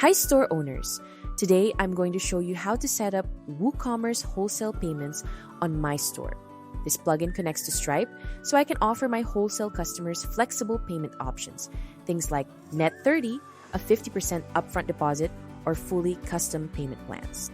Hi store owners! Today I'm going to show you how to set up WooCommerce Wholesale Payments on my store. This plugin connects to Stripe so I can offer my wholesale customers flexible payment options, things like net 30, a 50% upfront deposit, or fully custom payment plans.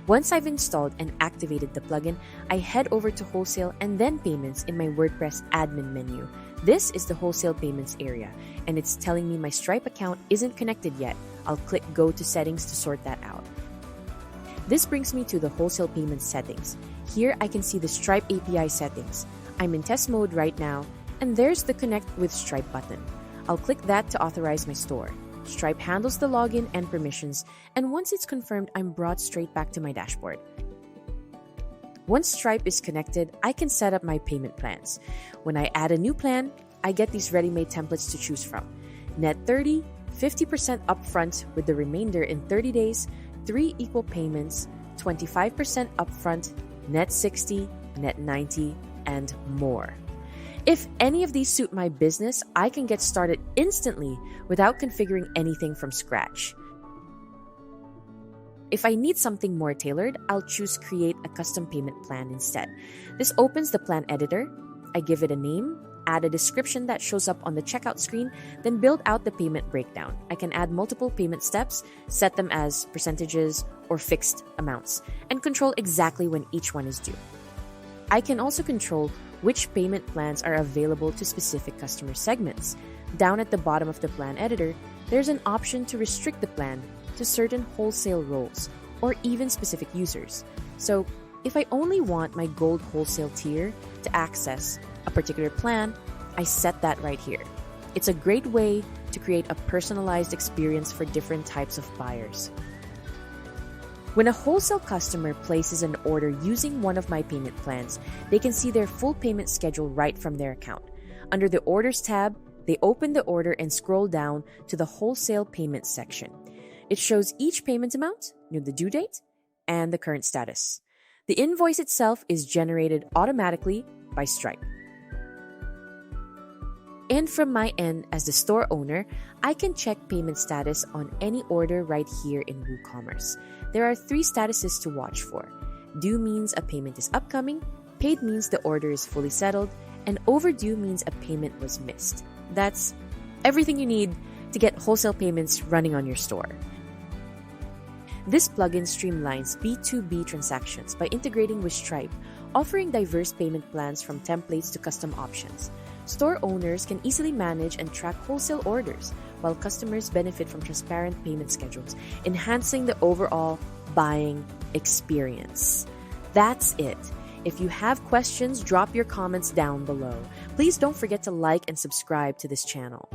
Once I've installed and activated the plugin, I head over to Wholesale and then Payments in my WordPress admin menu. This is the Wholesale Payments area, and it's telling me my Stripe account isn't connected yet. I'll click Go to Settings to sort that out. This brings me to the Wholesale Payments settings. Here I can see the Stripe API settings. I'm in test mode right now, and there's the Connect with Stripe button. I'll click that to authorize my store. Stripe handles the login and permissions, and once it's confirmed, I'm brought straight back to my dashboard. Once Stripe is connected, I can set up my payment plans. When I add a new plan, I get these ready-made templates to choose from. Net 30, 50% upfront with the remainder in 30 days, 3 equal payments, 25% upfront, net 60, net 90, and more. If any of these suit my business, I can get started instantly without configuring anything from scratch. If I need something more tailored, I'll choose Create a Custom Payment Plan instead. This opens the plan editor. I give it a name, add a description that shows up on the checkout screen, then build out the payment breakdown. I can add multiple payment steps, set them as percentages or fixed amounts, and control exactly when each one is due. I can also control which payment plans are available to specific customer segments. Down at the bottom of the plan editor, there's an option to restrict the plan to certain wholesale roles or even specific users. So if I only want my gold wholesale tier to access a particular plan, I set that right here. It's a great way to create a personalized experience for different types of buyers. When a wholesale customer places an order using one of my payment plans, they can see their full payment schedule right from their account. Under the Orders tab, they open the order and scroll down to the Wholesale Payments section. It shows each payment amount, the due date, and the current status. The invoice itself is generated automatically by Stripe. And from my end as the store owner, I can check payment status on any order right here in WooCommerce. There are 3 statuses to watch for. Due means a payment is upcoming, paid means the order is fully settled, and overdue means a payment was missed. That's everything you need to get wholesale payments running on your store. This plugin streamlines B2B transactions by integrating with Stripe, offering diverse payment plans from templates to custom options. Store owners can easily manage and track wholesale orders, while customers benefit from transparent payment schedules, enhancing the overall buying experience. That's it. If you have questions, drop your comments down below. Please don't forget to like and subscribe to this channel.